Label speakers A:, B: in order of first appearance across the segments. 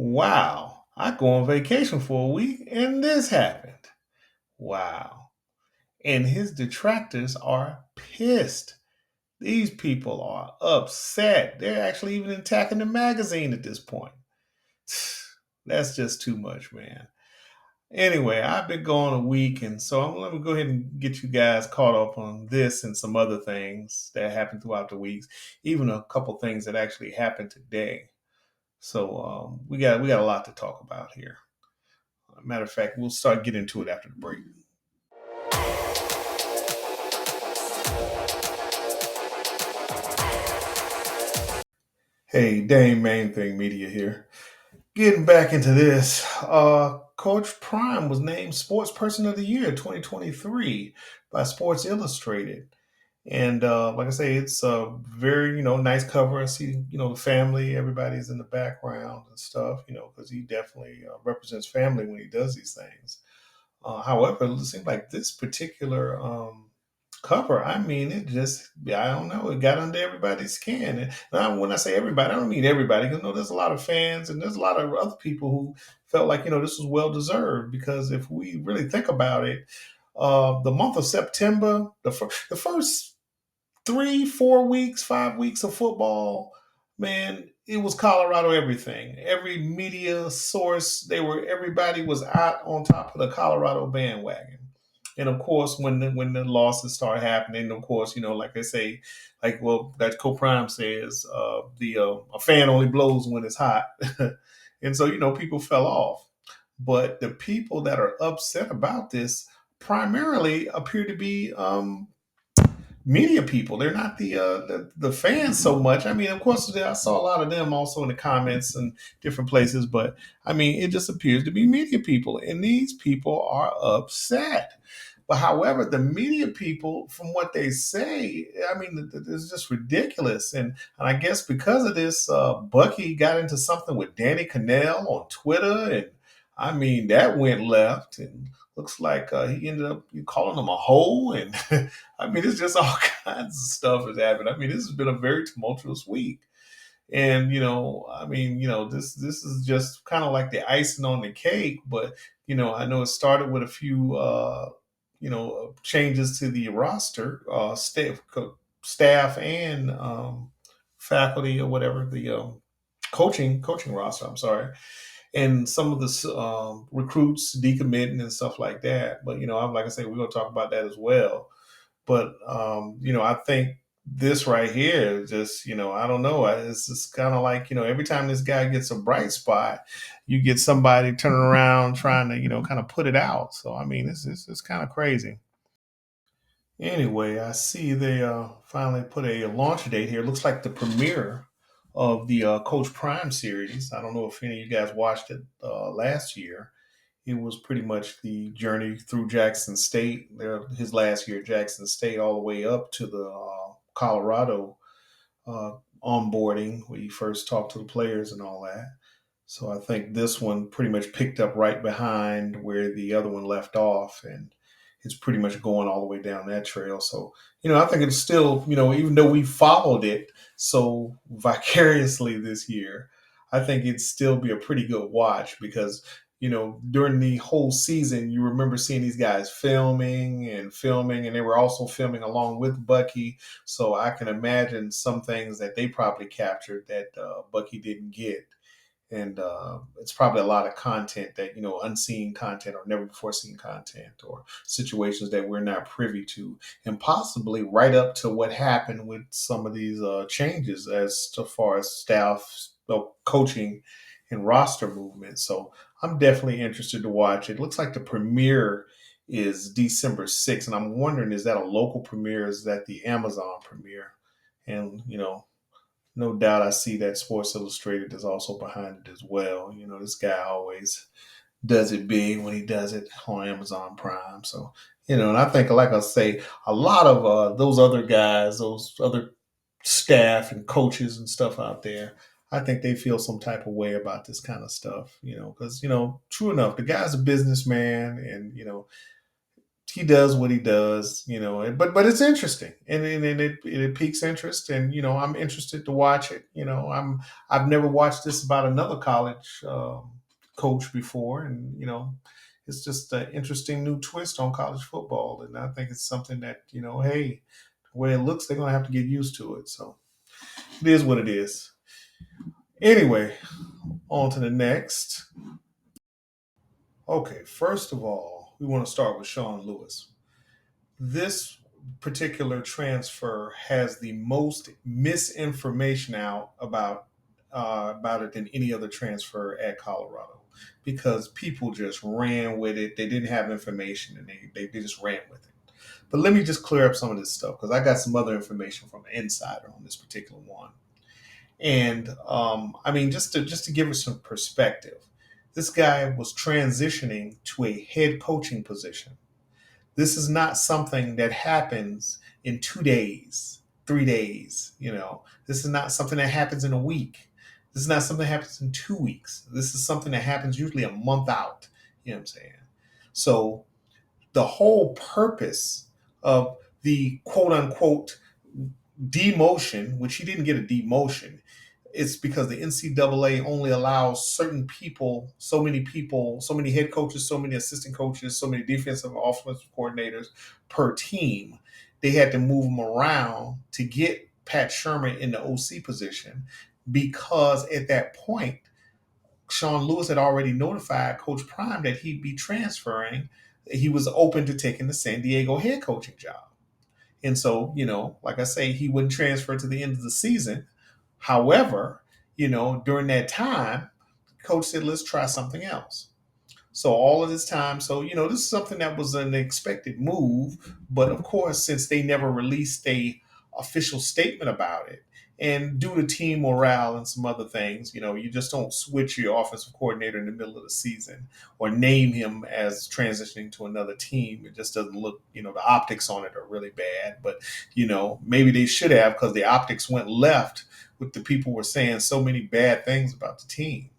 A: Wow, I go on vacation for a week and this happened. Wow. And his detractors are pissed. These people are upset. They're actually even attacking the magazine at this point. That's just too much, man. Anyway, I've been gone a week, and so let me go ahead and get you guys caught up on this and some other things that happened throughout the weeks, even a couple things that actually happened today. So we got a lot to talk about here. Matter of fact, we'll start getting into it after the break. Hey, Dame Main Thing Media here. Getting back into this, Coach Prime was named Sportsperson of the Year 2023 by Sports Illustrated. And like I say, it's a very nice cover. I see the family, everybody's in the background and stuff. Because he definitely represents family when he does these things. However, it seems like this particular cover, I mean, it just, I don't know, it got under everybody's skin. And now, when I say everybody, I don't mean everybody, because there's a lot of fans and there's a lot of other people who felt like, this was well deserved. Because if we really think about it, the month of September, the first 3, 4 weeks, 5 weeks of football, man, it was Colorado everything. Every media source, everybody was out on top of the Colorado bandwagon. And of course, when the losses start happening, of course, like they say, that Co-Prime says, the a fan only blows when it's hot, and so people fell off. But the people that are upset about this primarily appear to be media people. They're not the fans so much. I mean, of course, I saw a lot of them also in the comments and different places, but I mean, it just appears to be media people, and these people are upset. But however, the media people, from what they say, I mean, it's just ridiculous. And I guess because of this, Bucky got into something with Danny Cannell on Twitter, and I mean, that went left, and looks like he ended up calling him a hoe, and I mean, it's just all kinds of stuff has happened. I mean, this has been a very tumultuous week. And I mean, this is just kind of like the icing on the cake. But I know it started with a few changes to the roster, staff and faculty or whatever, the coaching roster. I'm sorry, and some of the recruits decommitting and stuff like that. But I'm like I say, we're gonna talk about that as well. But I think this right here is just, I don't know. It's just kind of like, every time this guy gets a bright spot, you get somebody turning around trying to, kind of put it out. So I mean, it's kind of crazy. Anyway, I see they finally put a launch date here. It looks like the premiere of the Coach Prime series. I don't know if any of you guys watched it last year. It was pretty much the journey through Jackson State, his last year at Jackson State, all the way up to the Colorado uh, onboarding, where he first talked to the players and all that. So I think this one pretty much picked up right behind where the other one left off, and it's pretty much going all the way down that trail. So I think it's still, even though we followed it so vicariously this year, I think it'd still be a pretty good watch because during the whole season, you remember seeing these guys filming, and they were also filming along with Bucky. So I can imagine some things that they probably captured that Bucky didn't get. And it's probably a lot of content that, unseen content or never before seen content or situations that we're not privy to, and possibly right up to what happened with some of these changes as far as staff, coaching, and roster movement. So I'm definitely interested to watch. It looks like the premiere is December 6th, and I'm wondering, is that a local premiere? Is that the Amazon premiere? And no doubt I see that Sports Illustrated is also behind it as well. This guy always does it big when he does it on Amazon Prime. So, and I think, like I say, a lot of those other guys, those other staff and coaches and stuff out there, I think they feel some type of way about this kind of stuff, because, true enough, the guy's a businessman, and, he does what he does, but it's interesting, and it piques interest, and I'm interested to watch it. I've never watched this about another college coach before, and it's just an interesting new twist on college football, and I think it's something that hey, the way it looks, they're gonna have to get used to it. So it is what it is. Anyway, on to the next. Okay, first of all, we want to start with Sean Lewis. This particular transfer has the most misinformation out about it than any other transfer at Colorado, because people just ran with it. They didn't have information, and they just ran with it. But let me just clear up some of this stuff, because I got some other information from an insider on this particular one. And I mean, just to give us some perspective, this guy was transitioning to a head coaching position. This is not something that happens in 2 days, 3 days. This is not something that happens in a week. This is not something that happens in 2 weeks. This is something that happens usually a month out. You know what I'm saying? So the whole purpose of the quote unquote demotion, which he didn't get a demotion, it's because the NCAA only allows certain people, so many head coaches, so many assistant coaches, so many defensive and offensive coordinators per team. They had to move them around to get Pat Shermer in the OC position, because at that point, Sean Lewis had already notified Coach Prime that he'd be transferring. He was open to taking the San Diego head coaching job. And so, like I say, he wouldn't transfer to the end of the season. However, during that time, coach said, let's try something else. So all of this time, so this is something that was an expected move, but of course, since they never released a official statement about it, and due to team morale and some other things, you just don't switch your offensive coordinator in the middle of the season, or name him as transitioning to another team. It just doesn't look, the optics on it are really bad. But maybe they should have, because the optics went left with the people were saying so many bad things about the team.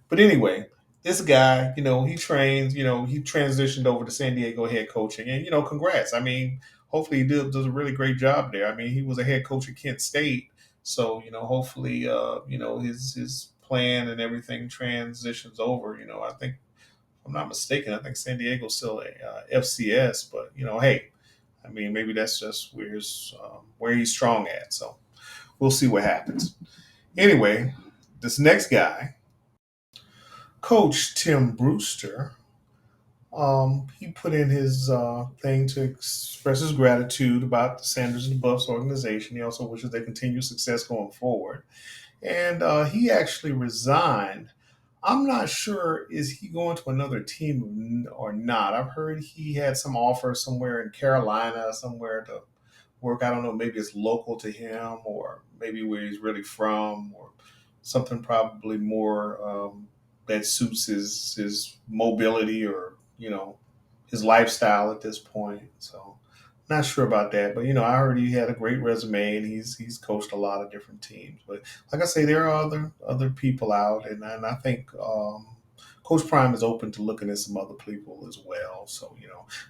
A: But anyway, this guy, he trains, he transitioned over to San Diego head coaching, and congrats. I mean, hopefully he does a really great job there. I mean, he was a head coach at Kent State, so hopefully, his plan and everything transitions over. I think, if I'm not mistaken, I think San Diego's still a FCS, but hey, I mean, maybe that's just where he's strong at. So we'll see what happens. Anyway, this next guy, Coach Tim Brewster, he put in his thing to express his gratitude about the Sanders and the Buffs organization. He also wishes they continue success going forward. And he actually resigned. I'm not sure, is he going to another team or not. I've heard he had some offer somewhere in Carolina, somewhere to work. I don't know, maybe it's local to him, or maybe where he's really from, or something probably more that suits his mobility, or his lifestyle at this point. So not sure about that, but I heard he had a great resume, and he's coached a lot of different teams. But like I say, there are other people out, and I think Coach Prime is open to looking at some other people as well. So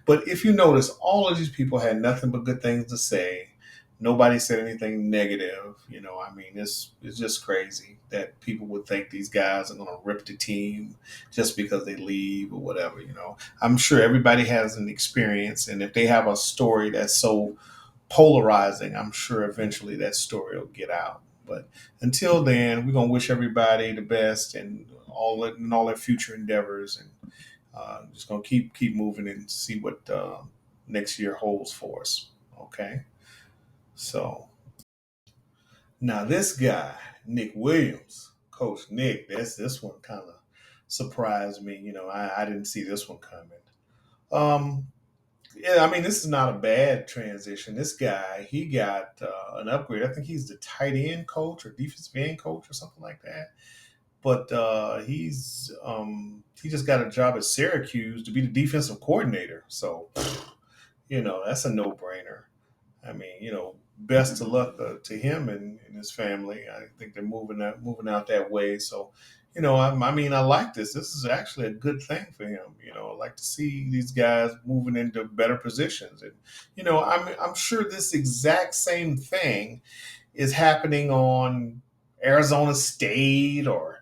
A: but if you notice, all of these people had nothing but good things to say. Nobody said anything negative. I mean, it's just crazy that people would think these guys are going to rip the team just because they leave or whatever. I'm sure everybody has an experience, and if they have a story that's so polarizing, I'm sure eventually that story will get out. But until then, we're gonna wish everybody the best, and all their future endeavors, and just gonna keep moving and see what next year holds for us. Okay, so now this guy, Nick Williams, Coach Nick, this one kind of surprised me. I didn't see this one coming. Um, Yeah, I mean, this is not a bad transition. This guy, he got an upgrade. I think he's the tight end coach or defensive end coach or something like that. But he just got a job at Syracuse to be the defensive coordinator. So that's a no brainer. I mean, best of luck to him and his family. I think they're moving out that way. So I mean, I like this. This is actually a good thing for him. I like to see these guys moving into better positions, and I'm sure this exact same thing is happening on Arizona State or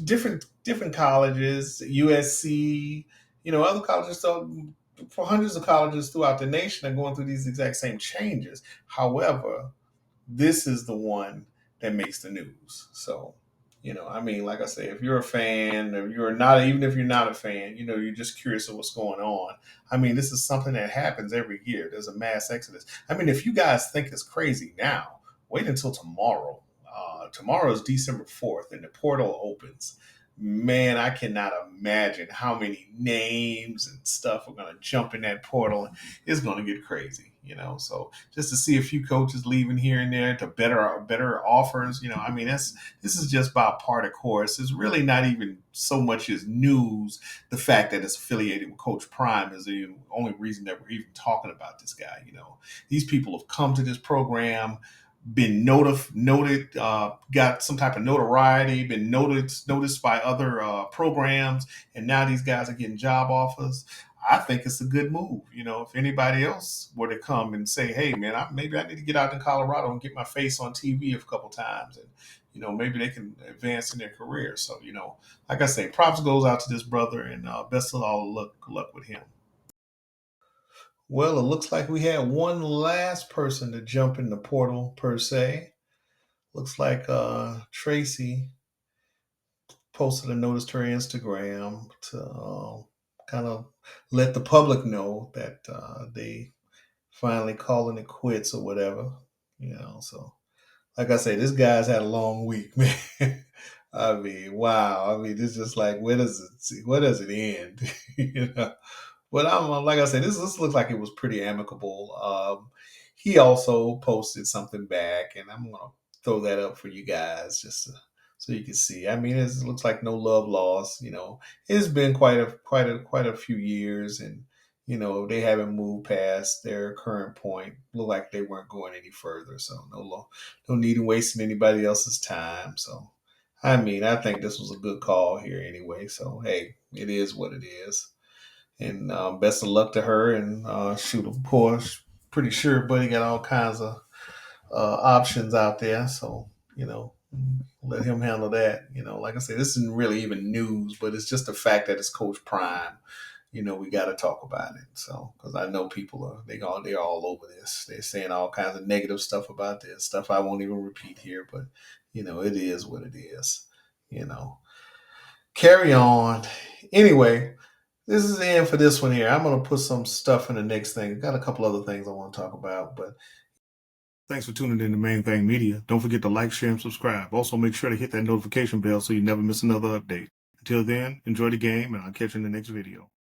A: different colleges, USC, other colleges. So for hundreds of colleges throughout the nation are going through these exact same changes. However, this is the one that makes the news. So, I mean, like I say, if you're a fan, or you're not, even if you're not a fan, you're just curious of what's going on. I mean, this is something that happens every year. There's a mass exodus. I mean, if you guys think it's crazy now, wait until tomorrow. Tomorrow is December 4th, and the portal opens. Man, I cannot imagine how many names and stuff are going to jump in that portal. It's going to get crazy. So just to see a few coaches leaving here and there to better offers. I mean, this is just about part of course. It's really not even so much as news. The fact that it's affiliated with Coach Prime is the only reason that we're even talking about this guy. These people have come to this program, been noted, got some type of notoriety, been noticed by other programs, and now these guys are getting job offers. I think it's a good move. If anybody else were to come and say, "Hey, man, maybe I need to get out in Colorado and get my face on TV a couple times," and maybe they can advance in their career. So, like I say, props goes out to this brother, and best of all luck with him. Well, it looks like we had one last person to jump in the portal per se. Looks like Tracy posted a notice to her Instagram to kind of let the public know that they finally calling it quits or whatever. So like I say, this guy's had a long week, man. I mean, wow. I mean, it's just like, where does it end? But I'm like I said, this looks like it was pretty amicable. He also posted something back, and I'm gonna throw that up for you guys so you can see. I mean, it looks like no love lost. It's been quite a few years, and they haven't moved past their current point. Look like they weren't going any further, so no need in wasting anybody else's time. So, I mean, I think this was a good call here anyway. So, hey, it is what it is. And best of luck to her. And shoot, of course, pretty sure Buddy got all kinds of options out there. So, let him handle that. Like I said, this isn't really even news, but it's just the fact that it's Coach Prime. We got to talk about it. So, because I know people they're all over this. They're saying all kinds of negative stuff about this stuff. I won't even repeat here, but it is what it is. You know, carry on. Anyway, this is the end for this one here. I'm going to put some stuff in the next thing. Got a couple other things I want to talk about, but thanks for tuning in to Main Thing Media. Don't forget to like, share, and subscribe. Also, make sure to hit that notification bell so you never miss another update. Until then, enjoy the game, and I'll catch you in the next video.